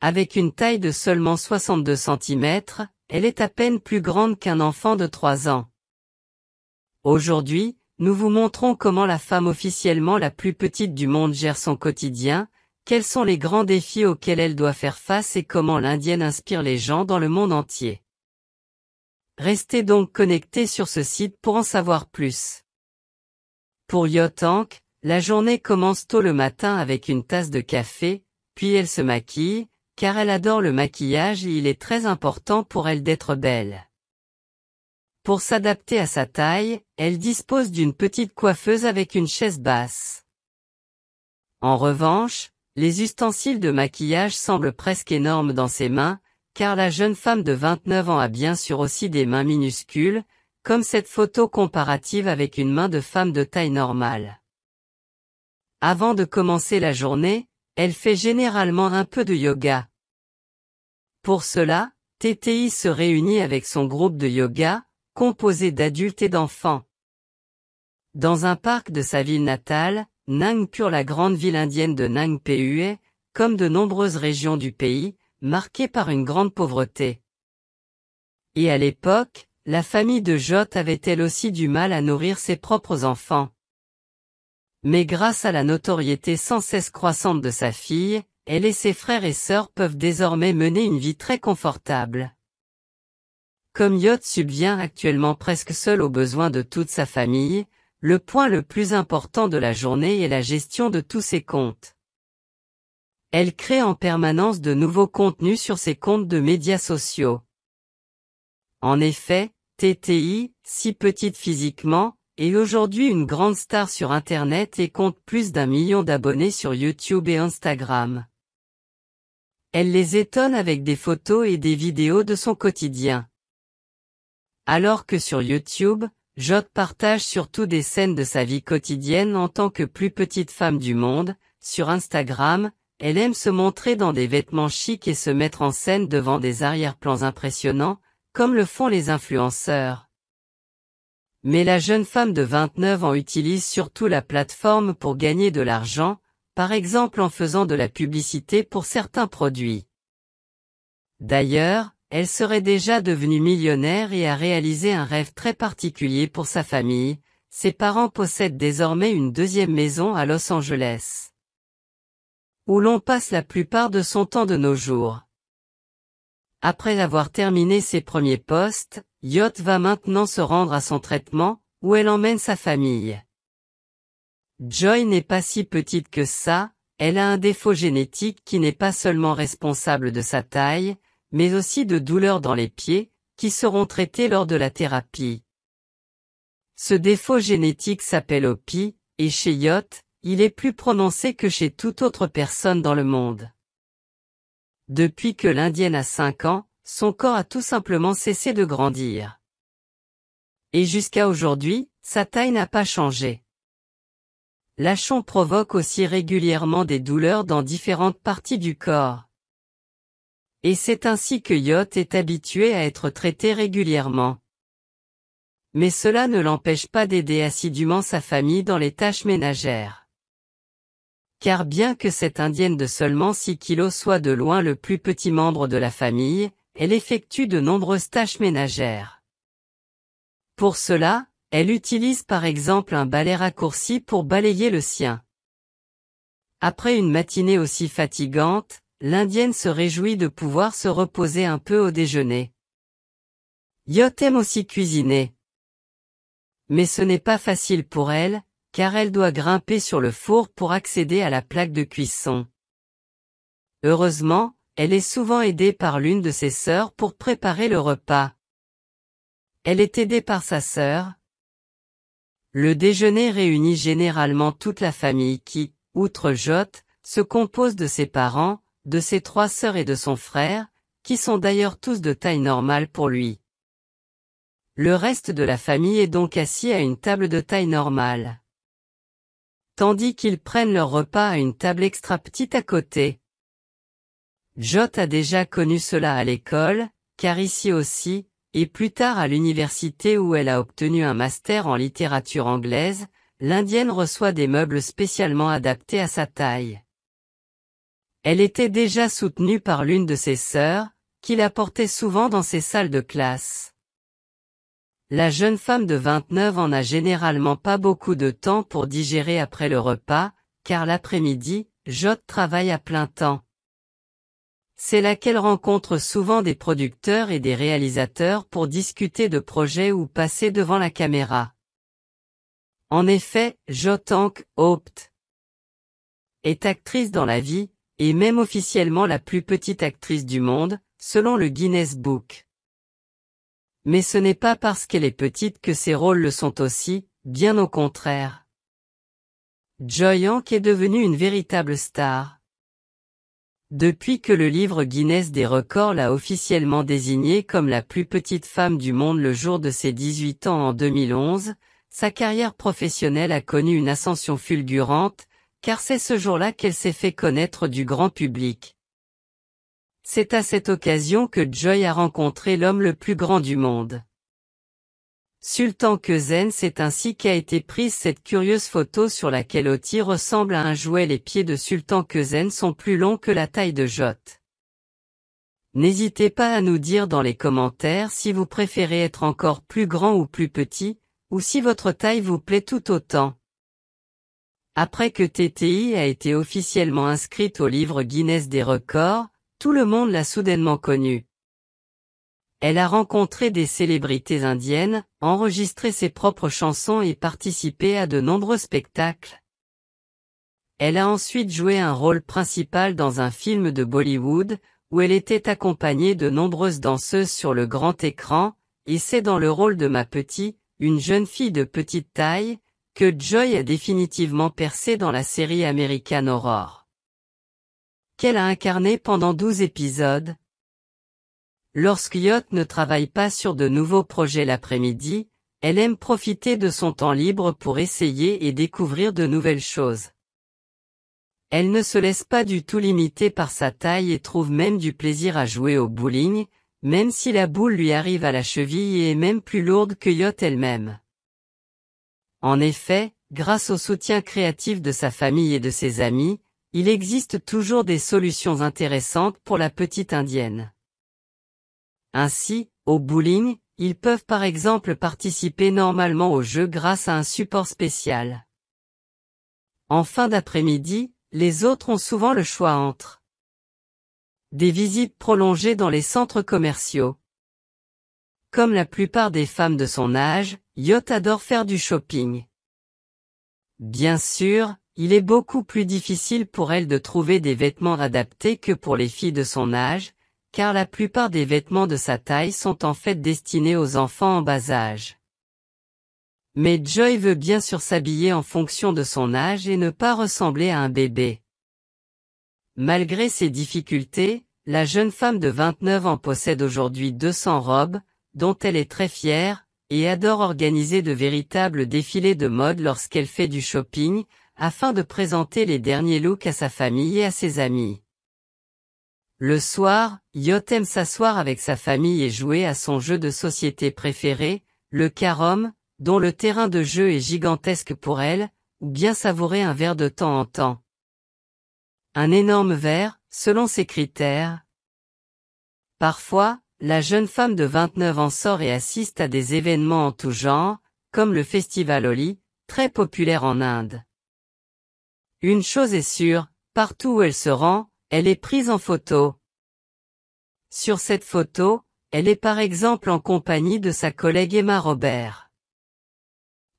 Avec une taille de seulement 62 cm, elle est à peine plus grande qu'un enfant de 3 ans. Aujourd'hui, nous vous montrons comment la femme officiellement la plus petite du monde gère son quotidien, quels sont les grands défis auxquels elle doit faire face et comment l'Indienne inspire les gens dans le monde entier. Restez donc connectés sur ce site pour en savoir plus. Pour Yotank, la journée commence tôt le matin avec une tasse de café, puis elle se maquille, car elle adore le maquillage et il est très important pour elle d'être belle. Pour s'adapter à sa taille, elle dispose d'une petite coiffeuse avec une chaise basse. En revanche, les ustensiles de maquillage semblent presque énormes dans ses mains, car la jeune femme de 29 ans a bien sûr aussi des mains minuscules, comme cette photo comparative avec une main de femme de taille normale. Avant de commencer la journée, elle fait généralement un peu de yoga. Pour cela, TTI se réunit avec son groupe de yoga, composé d'adultes et d'enfants. Dans un parc de sa ville natale, Nagpur, la grande ville indienne de Nagpur, comme de nombreuses régions du pays, marquée par une grande pauvreté. Et à l'époque, la famille de Jot avait elle aussi du mal à nourrir ses propres enfants. Mais grâce à la notoriété sans cesse croissante de sa fille, elle et ses frères et sœurs peuvent désormais mener une vie très confortable. Comme Yot subvient actuellement presque seul aux besoins de toute sa famille, le point le plus important de la journée est la gestion de tous ses comptes. Elle crée en permanence de nouveaux contenus sur ses comptes de médias sociaux. En effet, TTI, si petite physiquement, est aujourd'hui une grande star sur Internet et compte plus d'1 million d'abonnés sur YouTube et Instagram. Elle les étonne avec des photos et des vidéos de son quotidien. Alors que sur YouTube, Jot partage surtout des scènes de sa vie quotidienne en tant que plus petite femme du monde, sur Instagram, elle aime se montrer dans des vêtements chics et se mettre en scène devant des arrière-plans impressionnants, comme le font les influenceurs. Mais la jeune femme de 29 ans utilise surtout la plateforme pour gagner de l'argent, par exemple en faisant de la publicité pour certains produits. D'ailleurs, elle serait déjà devenue millionnaire et a réalisé un rêve très particulier pour sa famille. Ses parents possèdent désormais une deuxième maison à Los Angeles, où l'on passe la plupart de son temps de nos jours. Après avoir terminé ses premiers postes, Yot va maintenant se rendre à son traitement, où elle emmène sa famille. Joy n'est pas si petite que ça, elle a un défaut génétique qui n'est pas seulement responsable de sa taille, mais aussi de douleurs dans les pieds, qui seront traitées lors de la thérapie. Ce défaut génétique s'appelle OPI, et chez Yot, il est plus prononcé que chez toute autre personne dans le monde. Depuis que l'Indienne a 5 ans, son corps a tout simplement cessé de grandir. Et jusqu'à aujourd'hui, sa taille n'a pas changé. L'achon provoque aussi régulièrement des douleurs dans différentes parties du corps. Et c'est ainsi que Yot est habitué à être traité régulièrement. Mais cela ne l'empêche pas d'aider assidûment sa famille dans les tâches ménagères. Car bien que cette Indienne de seulement 6 kilos soit de loin le plus petit membre de la famille, elle effectue de nombreuses tâches ménagères. Pour cela, elle utilise par exemple un balai raccourci pour balayer le sien. Après une matinée aussi fatigante, l'Indienne se réjouit de pouvoir se reposer un peu au déjeuner. Yot aime aussi cuisiner. Mais ce n'est pas facile pour elle, car elle doit grimper sur le four pour accéder à la plaque de cuisson. Heureusement, elle est souvent aidée par l'une de ses sœurs pour préparer le repas. Elle est aidée par sa sœur. Le déjeuner réunit généralement toute la famille qui, outre Jot, se compose de ses parents, de ses 3 sœurs et de son frère, qui sont d'ailleurs tous de taille normale pour lui. Le reste de la famille est donc assis à une table de taille normale, tandis qu'ils prennent leur repas à une table extra petite à côté. Jot a déjà connu cela à l'école, car ici aussi, et plus tard à l'université où elle a obtenu un master en littérature anglaise, l'Indienne reçoit des meubles spécialement adaptés à sa taille. Elle était déjà soutenue par l'une de ses sœurs, qui la portait souvent dans ses salles de classe. La jeune femme de 29 ans n'a généralement pas beaucoup de temps pour digérer après le repas, car l'après-midi, Jot travaille à plein temps. C'est là qu'elle rencontre souvent des producteurs et des réalisateurs pour discuter de projets ou passer devant la caméra. En effet, Jo Tang-Hoped est actrice dans la vie, et même officiellement la plus petite actrice du monde, selon le Guinness Book. Mais ce n'est pas parce qu'elle est petite que ses rôles le sont aussi, bien au contraire. Joy Hank est devenue une véritable star. Depuis que le livre Guinness des records l'a officiellement désignée comme la plus petite femme du monde le jour de ses 18 ans en 2011, sa carrière professionnelle a connu une ascension fulgurante, car c'est ce jour-là qu'elle s'est fait connaître du grand public. C'est à cette occasion que Joy a rencontré l'homme le plus grand du monde. Sultan Kösen, c'est ainsi qu'a été prise cette curieuse photo sur laquelle Oti ressemble à un jouet. Les pieds de Sultan Kösen sont plus longs que la taille de Jot. N'hésitez pas à nous dire dans les commentaires si vous préférez être encore plus grand ou plus petit, ou si votre taille vous plaît tout autant. Après que TTI a été officiellement inscrite au livre Guinness des records, tout le monde l'a soudainement connue. Elle a rencontré des célébrités indiennes, enregistré ses propres chansons et participé à de nombreux spectacles. Elle a ensuite joué un rôle principal dans un film de Bollywood, où elle était accompagnée de nombreuses danseuses sur le grand écran, et c'est dans le rôle de Ma Petite, une jeune fille de petite taille, que Joy a définitivement percé dans la série American Horror, qu'elle a incarné pendant 12 épisodes. Lorsque Jot ne travaille pas sur de nouveaux projets l'après-midi, elle aime profiter de son temps libre pour essayer et découvrir de nouvelles choses. Elle ne se laisse pas du tout limiter par sa taille et trouve même du plaisir à jouer au bowling, même si la boule lui arrive à la cheville et est même plus lourde que Jot elle-même. En effet, grâce au soutien créatif de sa famille et de ses amis, il existe toujours des solutions intéressantes pour la petite indienne. Ainsi, au bowling, ils peuvent par exemple participer normalement au jeu grâce à un support spécial. En fin d'après-midi, les autres ont souvent le choix entre des visites prolongées dans les centres commerciaux. Comme la plupart des femmes de son âge, Jot adore faire du shopping. Bien sûr, il est beaucoup plus difficile pour elle de trouver des vêtements adaptés que pour les filles de son âge, car la plupart des vêtements de sa taille sont en fait destinés aux enfants en bas âge. Mais Joy veut bien sûr s'habiller en fonction de son âge et ne pas ressembler à un bébé. Malgré ses difficultés, la jeune femme de 29 ans possède aujourd'hui 200 robes, dont elle est très fière, et adore organiser de véritables défilés de mode lorsqu'elle fait du shopping, afin de présenter les derniers looks à sa famille et à ses amis. Le soir, Jot aime s'asseoir avec sa famille et jouer à son jeu de société préféré, le carom, dont le terrain de jeu est gigantesque pour elle, ou bien savourer un verre de temps en temps. Un énorme verre, selon ses critères. Parfois, la jeune femme de 29 ans sort et assiste à des événements en tout genre, comme le festival Holi, très populaire en Inde. Une chose est sûre, partout où elle se rend, elle est prise en photo. Sur cette photo, elle est par exemple en compagnie de sa collègue Emma Robert.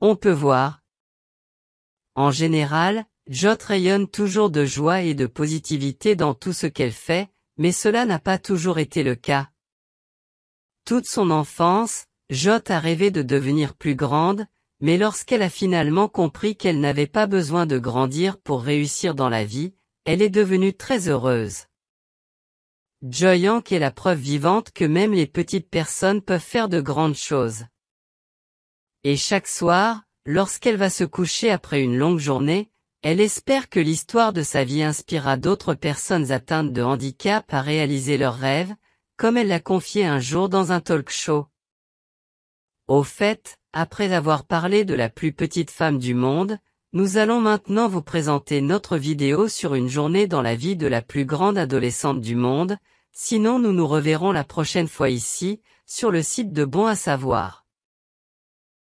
On peut voir. En général, Jot rayonne toujours de joie et de positivité dans tout ce qu'elle fait, mais cela n'a pas toujours été le cas. Toute son enfance, Jot a rêvé de devenir plus grande, mais lorsqu'elle a finalement compris qu'elle n'avait pas besoin de grandir pour réussir dans la vie, elle est devenue très heureuse. Joy Hank est la preuve vivante que même les petites personnes peuvent faire de grandes choses. Et chaque soir, lorsqu'elle va se coucher après une longue journée, elle espère que l'histoire de sa vie inspirera d'autres personnes atteintes de handicap à réaliser leurs rêves, comme elle l'a confié un jour dans un talk show. Au fait, après avoir parlé de la plus petite femme du monde, Nous allons maintenant vous présenter notre vidéo sur une journée dans la vie de la plus grande adolescente du monde, sinon nous nous reverrons la prochaine fois ici, sur le site de Bon à savoir.